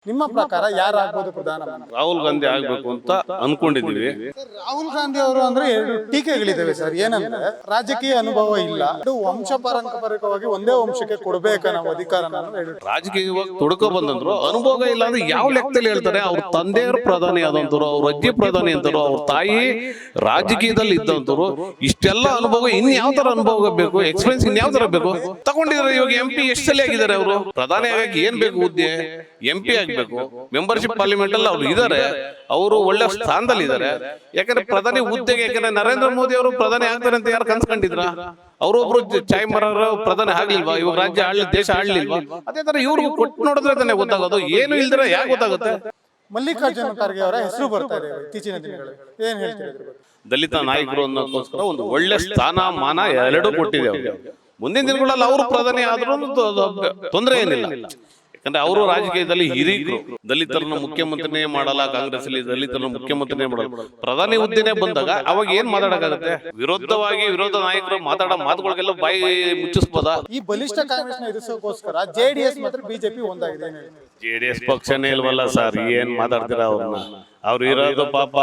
ನಿಮ್ಮ ಪ್ರಕಾರ ಯಾರಾಗಬಹುದು ಪ್ರಧಾನಮಂತ್ರಿ? ರಾಹುಲ್ ಗಾಂಧಿ ಆಗ್ಬೇಕು ಅಂತ ಅನ್ಕೊಂಡಿದೀವಿ. ರಾಹುಲ್ ಗಾಂಧಿ ಅವರು ಅಂದ್ರೆ ಎರಡು ಟೀಕೆಗಳಿದ್ದಾವೆ ಸರ್. ಏನಂದ್ರೆ ರಾಜಕೀಯ ಅನುಭವ ಇಲ್ಲ, ಅದು ವಂಶ ಪಾರಂಪರಿಕವಾಗಿ ಒಂದೇ ವಂಶಕ್ಕೆ ಕೊಡ್ಬೇಕ ನಾವು ಅಧಿಕಾರ. ರಾಜಕೀಯವಾಗಿ ತೊಡ್ಕೊ ಬಂದಂದ್ರು ಅನುಭವ ಇಲ್ಲ ಅಂದ್ರೆ ಯಾವ ಲೆಕ್ಕದಲ್ಲಿ ಹೇಳ್ತಾರೆ? ಅವ್ರ ತಂದೆಯವರು ಪ್ರಧಾನಿ ಆದಂತರು, ಅವ್ರ ಅಜ್ಜಿ ಪ್ರಧಾನಿ ಅಂತರು, ಅವ್ರ ತಾಯಿ ರಾಜಕೀಯದಲ್ಲಿ ಇದ್ದಂತರು. ಇಷ್ಟೆಲ್ಲ ಅನುಭವ ಇನ್ ಯಾವ ತರ ಅನುಭವ ಬೇಕು? ಎಕ್ಸ್ಪೀರಿಯನ್ಸ್ ಇನ್ ಯಾವ ತರ ಬೇಕು? ತಗೊಂಡಿದ್ರೆ ಇವಾಗ MP ಎಷ್ಟು ಸಲ ಆಗಿದ್ದಾರೆ ಅವರು? ಪ್ರಧಾನಿ ಆಗಕ್ಕೆ ಏನ್ ಬೇಕು ಹುದ್ದೆ? MP ಆಗ್ಬೇಕು, ಮೆಂಬರ್ಶಿಪ್ ಪಾರ್ಲಿಮೆಂಟ್ ಅಲ್ಲಿ ಅವ್ರು ಇದಾರೆ, ಅವರು ಒಳ್ಳೆ ಸ್ಥಾನದಲ್ಲಿ ಇದಾರೆ. ಯಾಕಂದ್ರೆ ಪ್ರಧಾನಿ ಹುದ್ದೆಗೆ, ಯಾಕಂದ್ರೆ ನರೇಂದ್ರ ಮೋದಿ ಅವರು ಪ್ರಧಾನಿ ಆಗ್ತಾರೆ ಅಂತ ಯಾರು ಕನ್ಸ್ಕೊಂಡಿದ್ರ? ಅವರೊಬ್ರು ಚಾಯ್ ಮರರು ಪ್ರಧಾನಿ ಆಗ್ಲಿಲ್ವಾ? ಇವಾಗ ರಾಜ್ಯ ದೇಶ ಆಡ್ಲಿಲ್ವಾ? ಅದೇ ತರ ಇವ್ರಿಗೂ ಕೊಟ್ಟು ನೋಡಿದ್ರೆ ತಾನೇ ಗೊತ್ತಾಗೋದು. ಏನು ಇಲ್ದಿರ ಯಾಕೆ ಗೊತ್ತಾಗುತ್ತೆ? ಮಲ್ಲಿಕಾರ್ಜುನ ಖರ್ಗೆ ಅವರ ಹೆಸರು ಬರ್ತಾ ಇದೆ ಇತ್ತೀಚಿನ ದಿನಗಳಲ್ಲಿ, ಏನ್ ಹೇಳ್ತೀರಿ? ದಲಿತ ನಾಯಕರು ಅನ್ನೋದಕ್ಕೋಸ್ಕರ ಒಂದು ಒಳ್ಳೆ ಸ್ಥಾನಮಾನ ಎರಡೂ ಕೊಟ್ಟಿದೆ ಅವ್ರಿಗೆ. ಮುಂದಿನ ದಿನಗಳಲ್ಲಿ ಅವರು ಪ್ರಧಾನಿ ಆದ್ರೂ ತೊಂದರೆ ಏನಿಲ್ಲ. ಯಾಕಂದ್ರೆ ಅವರು ರಾಜಕೀಯದಲ್ಲಿ ಹಿರಿಕರು. ದಲಿತರನ್ನ ಮುಖ್ಯಮಂತ್ರಿನೇ ಮಾಡಲ್ಲ ಕಾಂಗ್ರೆಸ್ ಅಲ್ಲಿ, ದಲಿತರನ್ನ ಮುಖ್ಯಮಂತ್ರಿನೇ ಮಾಡಲ್ಲ. ಪ್ರಧಾನಿ ಹುದ್ದೆನೆ ಬಂದಾಗ ಅವಾಗ ಏನ್ ಮಾತಾಡಕ್ಕಾಗತ್ತೆ? ವಿರೋಧ ನಾಯಕರು ಮಾತಾಡೋ ಮಾತುಗಳಿಗೆಲ್ಲ ಬಾಯಿ ಮುಚ್ಚಿಸ್ಬೋದಾ? ಈ ಬಲಿಷ್ಠ ಕಾಂಗ್ರೆಸ್ ನ ಎದುರಿಸೋಕೋಸ್ಕರ JDS ಮತ್ತು ಬಿಜೆಪಿ ಒಂದಾಗಿದೆ. JDS ಪಕ್ಷನೇ ಇಲ್ವಲ್ಲ ಸರ್, ಏನ್ ಮಾತಾಡ್ತೀರಾ ಅವ್ರನ್ನ? ಅವ್ರು ಇರೋದು ಪಾಪ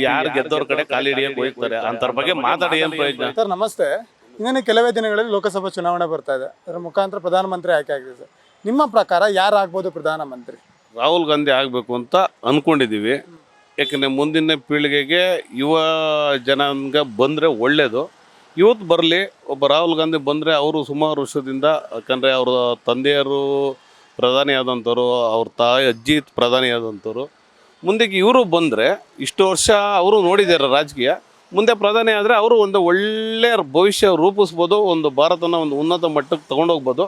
ಯಾರು ಗೆದ್ದವ್ರ ಕಡೆ ಕಾಲಿಡಿಯಕ್ ಹೋಗ್ತಾರೆ. ಅಂತರ ಬಗ್ಗೆ ಮಾತಾಡಿ ಏನ್ ಪ್ರಯೋಜನ? ಸರ್ ನಮಸ್ತೆ. ಇನ್ನೇನು ಕೆಲವೇ ದಿನಗಳಲ್ಲಿ ಲೋಕಸಭಾ ಚುನಾವಣೆ ಬರ್ತಾ ಇದೆ. ಅದರ ಮುಖಾಂತರ ಪ್ರಧಾನಮಂತ್ರಿ ಆಯ್ಕೆ ಆಗಿದೆ ಸರ್. ನಿಮ್ಮ ಪ್ರಕಾರ ಯಾರಾಗ್ಬೋದು ಪ್ರಧಾನಮಂತ್ರಿ? ರಾಹುಲ್ ಗಾಂಧಿ ಆಗಬೇಕು ಅಂತ ಅಂದ್ಕೊಂಡಿದ್ದೀವಿ. ಯಾಕಂದರೆ ಮುಂದಿನ ಪೀಳಿಗೆಗೆ ಯುವ ಜನಾಂಗ ಬಂದರೆ ಒಳ್ಳೆಯದು. ಇವತ್ತು ಬರಲಿ, ಒಬ್ಬ ರಾಹುಲ್ ಗಾಂಧಿ ಬಂದರೆ ಅವರು ಸುಮಾರು ವರ್ಷದಿಂದ, ಯಾಕಂದರೆ ಅವರ ತಂದೆಯರು ಪ್ರಧಾನಿ ಆದಂಥವ್ರು, ಅವ್ರ ತಾಯಿ ಅಜ್ಜಿ ಪ್ರಧಾನಿ ಆದಂಥವ್ರು. ಮುಂದಕ್ಕೆ ಇವರು ಬಂದರೆ ಇಷ್ಟು ವರ್ಷ ಅವರು ನೋಡಿದ್ದಾರೆ ರಾಜಕೀಯ. ಮುಂದೆ ಪ್ರಧಾನಿ ಆದರೆ ಅವರು ಒಂದು ಒಳ್ಳೆಯ ಭವಿಷ್ಯ ರೂಪಿಸ್ಬೋದು, ಒಂದು ಭಾರತನ ಒಂದು ಉನ್ನತ ಮಟ್ಟಕ್ಕೆ ತೊಗೊಂಡೋಗ್ಬೋದು.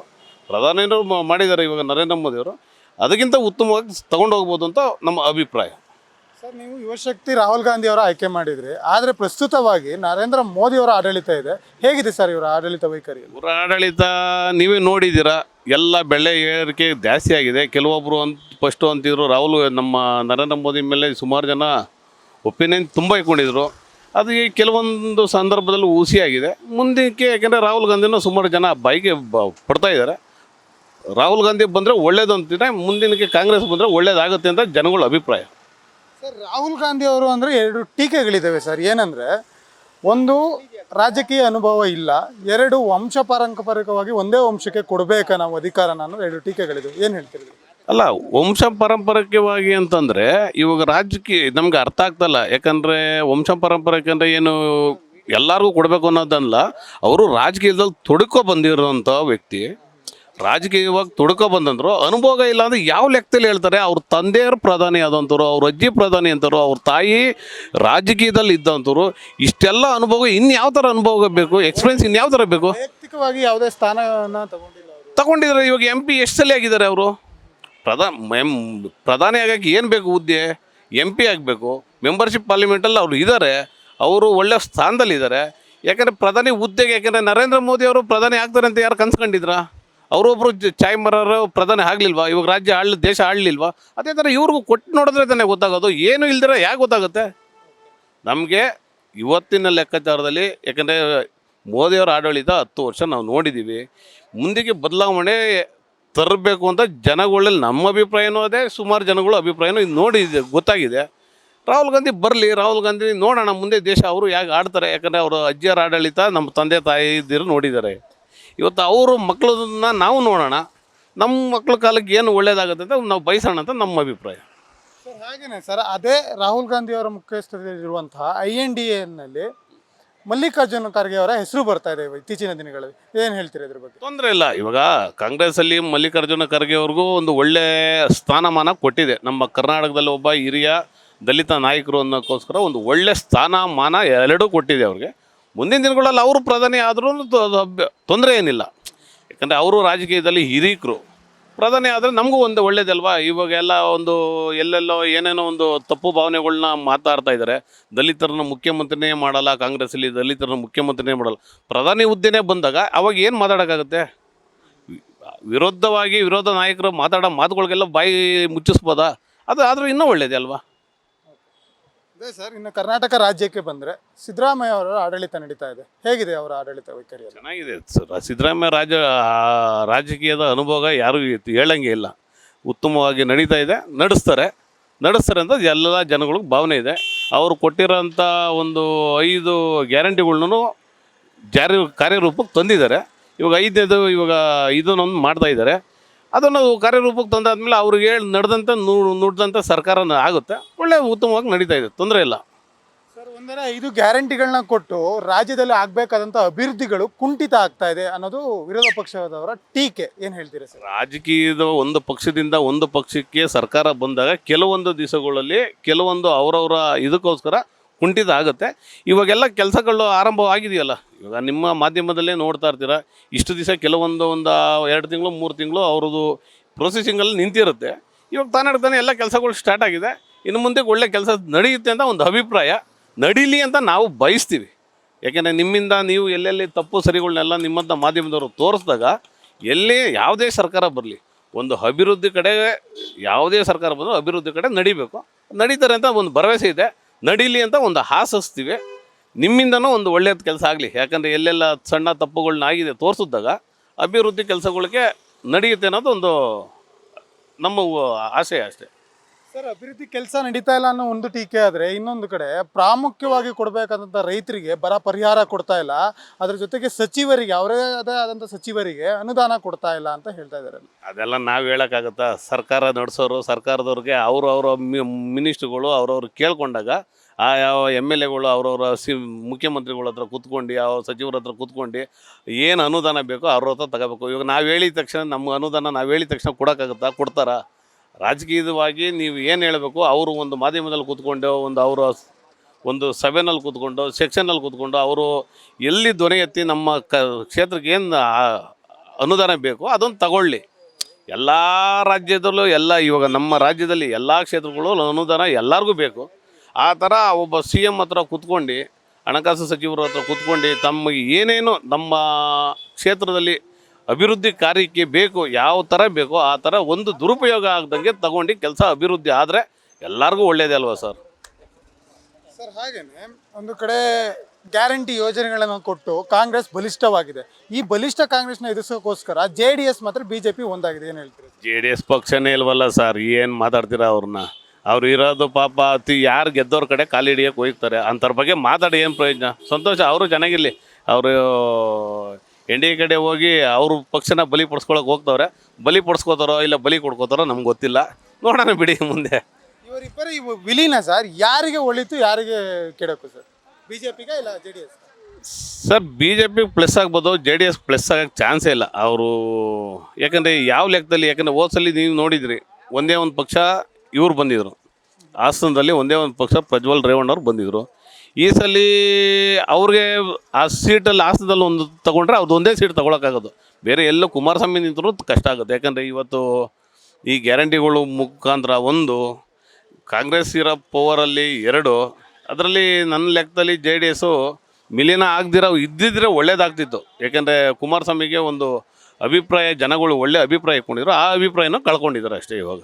ಪ್ರಧಾನಿಯವರು ಮಾಡಿದ್ದಾರೆ ಇವಾಗ ನರೇಂದ್ರ ಮೋದಿ ಅವರು, ಅದಕ್ಕಿಂತ ಉತ್ತಮವಾಗಿ ತಗೊಂಡೋಗ್ಬೋದು ಅಂತ ನಮ್ಮ ಅಭಿಪ್ರಾಯ. ಸರ್, ನೀವು ಯುವಶಕ್ತಿ ರಾಹುಲ್ ಗಾಂಧಿ ಅವರ ಆಯ್ಕೆ ಮಾಡಿದ್ರಿ, ಆದರೆ ಪ್ರಸ್ತುತವಾಗಿ ನರೇಂದ್ರ ಮೋದಿ ಅವರ ಆಡಳಿತ ಇದೆ. ಹೇಗಿದೆ ಸರ್ ಇವರ ಆಡಳಿತ ವೈಖರಿ? ಇವರ ಆಡಳಿತ ನೀವೇ ನೋಡಿದ್ದೀರಾ, ಎಲ್ಲ ಬೆಲೆ ಏರಿಕೆ ಜಾಸ್ತಿ ಆಗಿದೆ. ಕೆಲವೊಬ್ಬರು ಫಸ್ಟು ಅಂತಿದ್ರು ರಾಹುಲ್ ನಮ್ಮ ನರೇಂದ್ರ ಮೋದಿ ಮೇಲೆ ಸುಮಾರು ಜನ ಒಪಿನಿಯನ್ ತುಂಬ ಇಟ್ಕೊಂಡಿದ್ರು. ಅದು ಈ ಕೆಲವೊಂದು ಸಂದರ್ಭದಲ್ಲಿ ಹುಸಿಯಾಗಿದೆ. ಮುಂದಕ್ಕೆ ಯಾಕೆಂದರೆ ರಾಹುಲ್ ಗಾಂಧಿನೂ ಸುಮಾರು ಜನ ಬೈಗೆ ಪಡ್ತಾ ಇದ್ದಾರೆ. ರಾಹುಲ್ ಗಾಂಧಿ ಬಂದರೆ ಒಳ್ಳೇದು ಅಂತಿದ್ರೆ, ಮುಂದಿನಕ್ಕೆ ಕಾಂಗ್ರೆಸ್ ಬಂದರೆ ಒಳ್ಳೇದಾಗುತ್ತೆ ಅಂತ ಜನಗಳ ಅಭಿಪ್ರಾಯ. ಸರ್, ರಾಹುಲ್ ಗಾಂಧಿ ಅವರು ಅಂದರೆ ಎರಡು ಟೀಕೆಗಳಿದ್ದಾವೆ ಸರ್. ಏನಂದರೆ, ಒಂದು ರಾಜಕೀಯ ಅನುಭವ ಇಲ್ಲ, ಎರಡು ವಂಶ ಪಾರಂಪರಿಕವಾಗಿ ಒಂದೇ ವಂಶಕ್ಕೆ ಕೊಡಬೇಕ ನಾವು ಅಧಿಕಾರ, ನಾನು ಎರಡು ಟೀಕೆಗಳಿದ್ದಾವೆ. ಏನು ಹೇಳ್ತೀರಿ? ಅಲ್ಲ, ವಂಶ ಪಾರಂಪರಿಕವಾಗಿ ಅಂತಂದರೆ ಇವಾಗ ರಾಜಕೀಯ ನಮ್ಗೆ ಅರ್ಥ ಆಗ್ತಲ್ಲ. ಯಾಕಂದರೆ ವಂಶ ಪಾರಂಪರಿಕ ಅಂದರೆ ಏನು ಎಲ್ಲರಿಗೂ ಕೊಡಬೇಕು ಅನ್ನೋದಲ್ಲ. ಅವರು ರಾಜಕೀಯದಲ್ಲಿ ತೊಡ್ಕೊ ಬಂದಿರೋಂಥ ವ್ಯಕ್ತಿ. ರಾಜಕೀಯವಾಗಿ ತೊಡ್ಕೊ ಬಂದಂದ್ರು ಅನುಭವ ಇಲ್ಲ ಅಂದರೆ ಯಾವ ಲೆಕ್ಕದಲ್ಲಿ ಹೇಳ್ತಾರೆ? ಅವ್ರ ತಂದೆಯವರು ಪ್ರಧಾನಿ ಆದಂಥವ್ರು, ಅವ್ರ ಅಜ್ಜಿ ಪ್ರಧಾನಿ ಅಂತರು, ಅವ್ರ ತಾಯಿ ರಾಜಕೀಯದಲ್ಲಿ ಇದ್ದಂಥವ್ರು. ಇಷ್ಟೆಲ್ಲ ಅನುಭವ ಇನ್ಯಾವ ಥರ ಅನುಭವ ಬೇಕು? ಎಕ್ಸ್ಪೀರಿಯನ್ಸ್ ಇನ್ಯಾವ ಥರ ಬೇಕು? ವೈಯಕ್ತಿಕವಾಗಿ ಯಾವುದೇ ಸ್ಥಾನನ ತಗೊಂಡಿದ್ದಾರೆ. ಇವಾಗ MP ಎಷ್ಟು ಸಲ ಆಗಿದ್ದಾರೆ ಅವರು? ಪ್ರಧಾನಿ ಆಗಕ್ಕೆ ಏನು ಬೇಕು ಹುದ್ದೆ? MP ಆಗಬೇಕು, ಮೆಂಬರ್ಶಿಪ್ ಪಾರ್ಲಿಮೆಂಟಲ್ಲಿ ಅವ್ರು ಇದ್ದಾರೆ, ಅವರು ಒಳ್ಳೆ ಸ್ಥಾನದಲ್ಲಿದ್ದಾರೆ. ಯಾಕಂದರೆ ಪ್ರಧಾನಿ ಹುದ್ದೆಗೆ, ಯಾಕಂದರೆ ನರೇಂದ್ರ ಮೋದಿ ಅವರು ಪ್ರಧಾನಿ ಆಗ್ತಾರೆ ಅಂತ ಯಾರು ಕನ್ಸ್ಕೊಂಡಿದ್ರ? ಅವರೊಬ್ಬರು ಚಾಯ್ ಮರರು ಪ್ರಧಾನಿ ಆಗಲಿಲ್ವಾ? ಇವಾಗ ದೇಶ ಆಡಲಿಲ್ವಾ? ಅದೇ ಥರ ಇವ್ರಿಗೂ ಕೊಟ್ಟು ನೋಡಿದ್ರೆ ತಾನೇ ಗೊತ್ತಾಗೋದು. ಏನು ಇಲ್ದಿರ ಯಾಕೆ ಗೊತ್ತಾಗುತ್ತೆ ನಮಗೆ? ಇವತ್ತಿನ ಲೆಕ್ಕಾಚಾರದಲ್ಲಿ ಯಾಕಂದರೆ ಮೋದಿಯವರ ಆಡಳಿತ 10 ವರ್ಷ ನಾವು ನೋಡಿದ್ದೀವಿ. ಮುಂದಕ್ಕೆ ಬದಲಾವಣೆ ತರಬೇಕು ಅಂತ ಜನಗಳಲ್ಲಿ ನಮ್ಮ ಅಭಿಪ್ರಾಯನೂ ಅದೇ, ಸುಮಾರು ಜನಗಳ ಅಭಿಪ್ರಾಯನೂ ಇದು ನೋಡಿದೆ, ಗೊತ್ತಾಗಿದೆ. ರಾಹುಲ್ ಗಾಂಧಿ ಬರಲಿ, ರಾಹುಲ್ ಗಾಂಧಿ ನೋಡೋಣ ಮುಂದೆ ದೇಶ ಅವರು ಹೇಗೆ ಆಡ್ತಾರೆ. ಯಾಕಂದರೆ ಅವರು ಅಜ್ಜಿಯರ ಆಡಳಿತ ನಮ್ಮ ತಂದೆ ತಾಯಿದಿರು ನೋಡಿದ್ದಾರೆ. ಇವತ್ತು ಅವರು ಮಕ್ಕಳನ್ನ ನಾವು ನೋಡೋಣ, ನಮ್ಮ ಮಕ್ಕಳ ಕಾಲಕ್ಕೆ ಏನು ಒಳ್ಳೇದಾಗುತ್ತೆ ಅಂತ ನಾವು ಬಯಸೋಣ ಅಂತ ನಮ್ಮ ಅಭಿಪ್ರಾಯ. ಸರ್, ಹಾಗೇನೆ ಸರ್, ಅದೇ ರಾಹುಲ್ ಗಾಂಧಿ ಅವರ ಮುಖ್ಯಸ್ಥರಿರುವಂತಹ INDA-ನಲ್ಲಿ ಮಲ್ಲಿಕಾರ್ಜುನ ಖರ್ಗೆ ಅವರ ಹೆಸರು ಬರ್ತಾ ಇದೆ ಇತ್ತೀಚಿನ ದಿನಗಳಲ್ಲಿ. ಏನು ಹೇಳ್ತೀರಿ ಇದ್ರ ಬಗ್ಗೆ? ತೊಂದರೆ ಇಲ್ಲ. ಇವಾಗ ಕಾಂಗ್ರೆಸ್ಸಲ್ಲಿ ಮಲ್ಲಿಕಾರ್ಜುನ ಖರ್ಗೆ ಅವ್ರಿಗೂ ಒಂದು ಒಳ್ಳೆ ಸ್ಥಾನಮಾನ ಕೊಟ್ಟಿದೆ. ನಮ್ಮ ಕರ್ನಾಟಕದಲ್ಲಿ ಒಬ್ಬ ಹಿರಿಯ ದಲಿತ ನಾಯಕರು ಅನ್ನೋಕ್ಕೋಸ್ಕರ ಒಂದು ಒಳ್ಳೆ ಸ್ಥಾನಮಾನ ಎರಡೂ ಕೊಟ್ಟಿದೆ ಅವ್ರಿಗೆ. ಮುಂದಿನ ದಿನಗಳಲ್ಲಿ ಅವರು ಪ್ರಧಾನಿ ಆದ್ರೂ ತೊಂದರೆ ಏನಿಲ್ಲ. ಯಾಕಂದರೆ ಅವರು ರಾಜಕೀಯದಲ್ಲಿ ಹಿರಿಕರು. ಪ್ರಧಾನಿ ಆದರೆ ನಮಗೂ ಒಂದು ಒಳ್ಳೇದಲ್ವಾ? ಇವಾಗ ಎಲ್ಲ ಒಂದು ಎಲ್ಲೆಲ್ಲೋ ಏನೇನೋ ಒಂದು ತಪ್ಪು ಭಾವನೆಗಳನ್ನ ಮಾತಾಡ್ತಾ ಇದ್ದಾರೆ. ದಲಿತರನ್ನ ಮುಖ್ಯಮಂತ್ರಿನೇ ಮಾಡಲ್ಲ ಕಾಂಗ್ರೆಸ್ಸಲ್ಲಿ, ದಲಿತರನ್ನ ಮುಖ್ಯಮಂತ್ರಿನೇ ಮಾಡಲ್ಲ. ಪ್ರಧಾನಿ ಹುದ್ದೆನೇ ಬಂದಾಗ ಅವಾಗ ಏನು ಮಾತಾಡೋಕ್ಕಾಗುತ್ತೆ? ವಿರೋಧ ನಾಯಕರು ಮಾತಾಡೋ ಮಾತುಗಳಿಗೆಲ್ಲ ಬಾಯಿ ಮುಚ್ಚಿಸ್ಬೋದಾ? ಅದು ಆದರೂ ಇನ್ನೂ ಒಳ್ಳೇದೇ ಅಲ್ವಾ? ಅದೇ ಸರ್, ಇನ್ನು ಕರ್ನಾಟಕ ರಾಜ್ಯಕ್ಕೆ ಬಂದರೆ ಸಿದ್ದರಾಮಯ್ಯ ಅವರ ಆಡಳಿತ ನಡೀತಾ ಇದೆ. ಹೇಗಿದೆ ಅವರ ಆಡಳಿತ ವೈಖರಿ? ಚೆನ್ನಾಗಿದೆ ಸರ್. ಸಿದ್ದರಾಮಯ್ಯ ರಾಜಕೀಯದ ಅನುಭವ ಯಾರೂ ಹೇಳಂಗೆ ಇಲ್ಲ. ಉತ್ತಮವಾಗಿ ನಡೀತಾ ಇದೆ, ನಡೆಸ್ತಾರೆ ಅಂತ ಎಲ್ಲ ಜನಗಳಿಗೆ ಭಾವನೆ ಇದೆ. ಅವರು ಕೊಟ್ಟಿರೋಂಥ ಒಂದು 5 ಗ್ಯಾರಂಟಿಗಳ್ನೂ ಕಾರ್ಯರೂಪಕ್ಕೆ ತಂದಿದ್ದಾರೆ. ಇವಾಗ ಇದನ್ನೊಂದು ಮಾಡ್ತಾ ಇದ್ದಾರೆ. ಅದನ್ನು ಕಾರ್ಯರೂಪಕ್ಕೆ ತಂದಾದ್ಮೇಲೆ ಅವ್ರಿಗೆ ನಡೆದಂತೆ ನುಡಿದಂಥ ಸರ್ಕಾರ ಆಗುತ್ತೆ. ಒಳ್ಳೆ ಉತ್ತಮವಾಗಿ ನಡೀತಾ ಇದೆ, ತೊಂದರೆ ಇಲ್ಲ. ಸರ್, ಒಂದರ 5 ಗ್ಯಾರಂಟಿಗಳನ್ನ ಕೊಟ್ಟು ರಾಜ್ಯದಲ್ಲಿ ಆಗಬೇಕಾದಂಥ ಅಭಿವೃದ್ಧಿಗಳು ಕುಂಠಿತ ಆಗ್ತಾ ಇದೆ ಅನ್ನೋದು ವಿರೋಧ ಪಕ್ಷದವರ ಟೀಕೆ. ಏನು ಹೇಳ್ತೀರಾ ಸರ್? ರಾಜಕೀಯದ ಒಂದು ಪಕ್ಷದಿಂದ ಒಂದು ಪಕ್ಷಕ್ಕೆ ಸರ್ಕಾರ ಬಂದಾಗ ಕೆಲವೊಂದು ದಿವಸಗಳಲ್ಲಿ ಕೆಲವೊಂದು ಅವರವರ ಇದಕ್ಕೋಸ್ಕರ ಕುಂಠಿತ ಆಗುತ್ತೆ. ಇವಾಗೆಲ್ಲ ಕೆಲಸಗಳು ಆರಂಭವಾಗಿದೆಯಲ್ಲ. ಇವಾಗ ನಿಮ್ಮ ಮಾಧ್ಯಮದಲ್ಲೇ ನೋಡ್ತಾ ಇರ್ತೀರ, ಇಷ್ಟು ದಿವಸ ಕೆಲವೊಂದು 2 ತಿಂಗಳು 3 ತಿಂಗಳು ಅವ್ರದ್ದು ಪ್ರೊಸೆಸಿಂಗಲ್ಲಿ ನಿಂತಿರುತ್ತೆ. ಇವಾಗ ತಾನೇ ಎಲ್ಲ ಕೆಲಸಗಳು ಸ್ಟಾರ್ಟ್ ಆಗಿದೆ. ಇನ್ನು ಮುಂದೆ ಒಳ್ಳೆ ಕೆಲಸ ನಡೆಯುತ್ತೆ ಅಂತ ಒಂದು ಅಭಿಪ್ರಾಯ. ನಡೀಲಿ ಅಂತ ನಾವು ಬಯಸ್ತೀವಿ. ಯಾಕೆಂದರೆ ನಿಮ್ಮಿಂದ ನೀವು ಎಲ್ಲೆಲ್ಲಿ ತಪ್ಪು ಸರಿಗಳನ್ನೆಲ್ಲ ನಿಮ್ಮಂಥ ಮಾಧ್ಯಮದವರು ತೋರಿಸಿದಾಗ ಎಲ್ಲೇ ಯಾವುದೇ ಸರ್ಕಾರ ಬರಲಿ, ಒಂದು ಅಭಿವೃದ್ಧಿ ಕಡೆ ಯಾವುದೇ ಸರ್ಕಾರ ಬಂದರೂ ಅಭಿವೃದ್ಧಿ ಕಡೆ ನಡಿಬೇಕು, ನಡೀತಾರೆ ಅಂತ ಒಂದು ಭರವಸೆ ಇದೆ. ನಡೀಲಿ ಅಂತ ಒಂದು ಆಶಿಸ್ತೀವಿ. ನಿಮ್ಮಿಂದನೂ ಒಂದು ಒಳ್ಳೆಯದು ಕೆಲಸ ಆಗಲಿ. ಯಾಕಂದರೆ ಎಲ್ಲೆಲ್ಲ ಸಣ್ಣ ತಪ್ಪುಗಳನ್ನ ಆಗಿದೆ ತೋರಿಸಿದಾಗ ಅಭಿವೃದ್ಧಿ ಕೆಲಸಗಳಿಗೆ ನಡೆಯುತ್ತೆ ಅನ್ನೋದು ಒಂದು ನಮ್ಮ ಆಶಯ ಅಷ್ಟೇ. ಸರ್, ಅಭಿವೃದ್ಧಿ ಕೆಲಸ ನಡೀತಾ ಇಲ್ಲ ಅನ್ನೋ ಒಂದು ಟೀಕೆ ಆದರೆ, ಇನ್ನೊಂದು ಕಡೆ ಪ್ರಾಮುಖ್ಯವಾಗಿ ಕೊಡಬೇಕಾದಂಥ ರೈತರಿಗೆ ಬರ ಪರಿಹಾರ ಕೊಡ್ತಾ ಇಲ್ಲ, ಅದ್ರ ಜೊತೆಗೆ ಸಚಿವರಿಗೆ ಅವರದೇ ಆದಂಥ ಸಚಿವರಿಗೆ ಅನುದಾನ ಕೊಡ್ತಾ ಇಲ್ಲ ಅಂತ ಹೇಳ್ತಾ ಇದ್ದಾರೆ. ಅದೆಲ್ಲ ನಾವು ಹೇಳೋಕ್ಕಾಗತ್ತಾ? ಸರ್ಕಾರ ನಡೆಸೋರು, ಸರ್ಕಾರದವ್ರಿಗೆ ಅವರವರ ಮಿನಿಸ್ಟ್ರುಗಳು ಅವ್ರವ್ರು ಕೇಳ್ಕೊಂಡಾಗ ಯಾವ MLAಗಳು ಅವ್ರವ್ರ ಮುಖ್ಯಮಂತ್ರಿಗಳ ಹತ್ರ ಕೂತ್ಕೊಂಡು, ಯಾವ ಸಚಿವರ ಹತ್ರ ಕೂತ್ಕೊಂಡು ಏನು ಅನುದಾನ ಬೇಕೋ ಅವ್ರ ಹತ್ರ ತಗೋಬೇಕು. ಇವಾಗ ನಾವು ಹೇಳಿದ ತಕ್ಷಣ ನಮ್ಮ ಅನುದಾನ ನಾವು ಹೇಳಿದ ತಕ್ಷಣ ಕೊಡೋಕ್ಕಾಗತ್ತಾ? ಕೊಡ್ತಾರಾ? ರಾಜಕೀಯವಾಗಿ ನೀವು ಏನು ಹೇಳಬೇಕು, ಅವರು ಒಂದು ಮಾಧ್ಯಮದಲ್ಲಿ ಕೂತ್ಕೊಂಡು ಅವರ ಒಂದು ಸಭೆನಲ್ಲಿ ಕೂತ್ಕೊಂಡು ಸೆಕ್ಷನಲ್ಲಿ ಕೂತ್ಕೊಂಡು ಅವರು ಎಲ್ಲಿ ಧ್ವನಿ ಎತ್ತಿ ನಮ್ಮ ಕ್ಷೇತ್ರಕ್ಕೆ ಏನು ಅನುದಾನ ಬೇಕೋ ಅದನ್ನು ತಗೊಳ್ಳಿ. ಎಲ್ಲ ರಾಜ್ಯದಲ್ಲೂ ಇವಾಗ ನಮ್ಮ ರಾಜ್ಯದಲ್ಲಿ ಎಲ್ಲ ಕ್ಷೇತ್ರಗಳು ಅನುದಾನ ಎಲ್ಲರಿಗೂ ಬೇಕು. ಆ ಥರ ಒಬ್ಬ CM ಹತ್ರ ಕೂತ್ಕೊಂಡು, ಹಣಕಾಸು ಸಚಿವರ ಹತ್ರ ಕೂತ್ಕೊಂಡು ತಮಗೆ ಏನೇನು ನಮ್ಮ ಕ್ಷೇತ್ರದಲ್ಲಿ ಅಭಿವೃದ್ಧಿ ಕಾರ್ಯಕ್ಕೆ ಬೇಕು, ಯಾವ ಥರ ಬೇಕೋ ಆ ಥರ ಒಂದು ದುರುಪಯೋಗ ಆಗ್ದಂಗೆ ತಗೊಂಡು ಕೆಲಸ ಅಭಿವೃದ್ಧಿ ಆದರೆ ಎಲ್ಲರಿಗೂ ಒಳ್ಳೆಯದೇ ಅಲ್ವಾ ಸರ್? ಸರ್, ಹಾಗೇನೆ ಒಂದು ಕಡೆ ಗ್ಯಾರಂಟಿ ಯೋಜನೆಗಳನ್ನು ಕೊಟ್ಟು ಕಾಂಗ್ರೆಸ್ ಬಲಿಷ್ಠವಾಗಿದೆ. ಈ ಬಲಿಷ್ಠ ಕಾಂಗ್ರೆಸ್ನ ಎದುರಿಸೋಕ್ಕೋಸ್ಕರ JDS ಮಾತ್ರ BJP ಒಂದಾಗಿದೆ. ಏನು ಹೇಳ್ತೀರಿ? JDS ಪಕ್ಷನೇ ಇಲ್ವಲ್ಲ ಸರ್, ಏನು ಮಾತಾಡ್ತೀರಾ ಅವ್ರನ್ನ? ಅವ್ರು ಇರೋದು ಪಾಪ ಯಾರು ಗೆದ್ದವ್ರ ಕಡೆ ಕಾಲು ಹಿಡಿಯೋಕೆ ಹೋಗ್ತಾರೆ. ಅಂಥವ್ರ ಬಗ್ಗೆ ಮಾತಾಡಿ ಏನು ಪ್ರಯೋಜನ? ಸಂತೋಷ, ಅವರು ಚೆನ್ನಾಗಿರಲಿ. ಅವರು NDA ಕಡೆ ಹೋಗಿ ಅವ್ರ ಪಕ್ಷನ ಬಲಿ ಪಡಿಸ್ಕೊಳಕ್ಕೆ ಹೋಗ್ತವ್ರೆ. ಬಲಿ ಪಡಿಸ್ಕೋತಾರೋ ಇಲ್ಲ ಬಲಿ ಕೊಡ್ಕೋತಾರೋ ನಮ್ಗೆ ಗೊತ್ತಿಲ್ಲ. ನೋಡೋಣ ಬಿಡಿ ಮುಂದೆ. ಇವರಿಬ್ಬರು ವಿಲೀನ ಸರ್, ಯಾರಿಗೆ ಒಳಿತು ಯಾರಿಗೆ ಕೆಡಕು ಸರ್? BJPಗೆ ಇಲ್ಲ JDS? ಸರ್, BJP ಪ್ಲಸ್ ಆಗ್ಬೋದು, JDS ಪ್ಲಸ್ ಆಗೋಕ್ಕೆ ಚಾನ್ಸೇ ಇಲ್ಲ. ಅವರು ಯಾಕಂದರೆ ಯಾವ ಲೆಕ್ಕದಲ್ಲಿ, ಯಾಕಂದರೆ ಹೋದ್ಸಲಿ ನೀವು ನೋಡಿದ್ರಿ, ಒಂದೇ ಒಂದು ಪಕ್ಷ ಇವ್ರು ಬಂದಿದ್ದರು ಹಾಸನದಲ್ಲಿ, ಒಂದೇ ಒಂದು ಪಕ್ಷ ಪ್ರಜ್ವಲ್ ರೇವಣ್ಣವ್ರು ಬಂದಿದ್ದರು. ಈ ಸಲ ಅವ್ರಿಗೆ ಆ ಸೀಟಲ್ಲಿ ಹಾಸನದಲ್ಲಿ ಒಂದು ತೊಗೊಂಡ್ರೆ ಅವ್ರದ್ದು ಒಂದೇ ಸೀಟ್ ತೊಗೊಳಕ್ಕಾಗೋದು. ಬೇರೆ ಎಲ್ಲೋ ಕುಮಾರಸ್ವಾಮಿ ನಿಂತರೂ ಕಷ್ಟ ಆಗುತ್ತೆ. ಯಾಕಂದರೆ ಇವತ್ತು ಈ ಗ್ಯಾರಂಟಿಗಳು ಮುಖಾಂತರ ಒಂದು, ಕಾಂಗ್ರೆಸ್ ಇರೋ ಪವರಲ್ಲಿ 2, ಅದರಲ್ಲಿ ನನ್ನ ಲೆಕ್ಕದಲ್ಲಿ JDS ವಿಲೀನ ಆಗದಿರೋ ಇದ್ದಿದ್ರೆ ಒಳ್ಳೇದಾಗ್ತಿತ್ತು. ಯಾಕೆಂದರೆ ಕುಮಾರಸ್ವಾಮಿಗೆ ಒಂದು ಅಭಿಪ್ರಾಯ, ಜನಗಳು ಒಳ್ಳೆ ಅಭಿಪ್ರಾಯ ಇಟ್ಕೊಂಡಿದ್ರು, ಆ ಅಭಿಪ್ರಾಯನ ಕಳ್ಕೊಂಡಿದ್ದಾರೆ ಅಷ್ಟೇ. ಇವಾಗ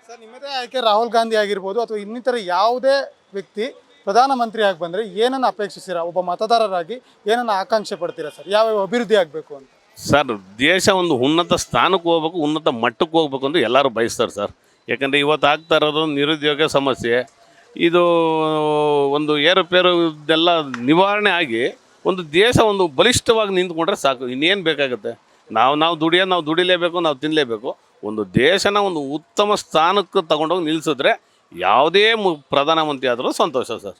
ಸರ್, ನಿಮ್ಮದೇ ಆಯ್ಕೆ ರಾಹುಲ್ ಗಾಂಧಿ ಆಗಿರ್ಬೋದು ಅಥವಾ ಇನ್ನಿತರ ಯಾವುದೇ ವ್ಯಕ್ತಿ ಪ್ರಧಾನಮಂತ್ರಿ ಆಗಿ ಬಂದರೆ ಏನನ್ನು ಅಪೇಕ್ಷಿಸ್ತೀರಾ? ಒಬ್ಬ ಮತದಾರರಾಗಿ ಏನನ್ನು ಆಕಾಂಕ್ಷೆ ಪಡ್ತೀರಾ ಸರ್? ಯಾವ ಅಭಿವೃದ್ಧಿ ಆಗಬೇಕು ಅಂತ? ಸರ್, ದೇಶ ಒಂದು ಉನ್ನತ ಸ್ಥಾನಕ್ಕೆ ಹೋಗ್ಬೇಕು, ಉನ್ನತ ಮಟ್ಟಕ್ಕೆ ಹೋಗ್ಬೇಕು ಅಂತ ಎಲ್ಲರೂ ಬಯಸ್ತಾರೆ ಸರ್. ಯಾಕಂದರೆ ಇವತ್ತು ಆಗ್ತಾ ಇರೋದು ನಿರುದ್ಯೋಗ ಸಮಸ್ಯೆ, ಇದು ಒಂದು ಏರುಪೇರುದೆಲ್ಲ ನಿವಾರಣೆ ಆಗಿ ಒಂದು ದೇಶ ಒಂದು ಬಲಿಷ್ಠವಾಗಿ ನಿಂತ್ಕೊಂಡ್ರೆ ಸಾಕು. ಇನ್ನೇನು ಬೇಕಾಗುತ್ತೆ? ನಾವು ದುಡಿಲೇಬೇಕು, ನಾವು ತಿನ್ನಲೇಬೇಕು. ಒಂದು ದೇಶನ ಒಂದು ಉತ್ತಮ ಸ್ಥಾನಕ್ಕೆ ತಗೊಂಡೋಗಿ ನಿಲ್ಲಿಸಿದ್ರೆ ಯಾವುದೇ ಪ್ರಧಾನಮಂತ್ರಿ ಆದರೂ ಸಂತೋಷ ಸರ್.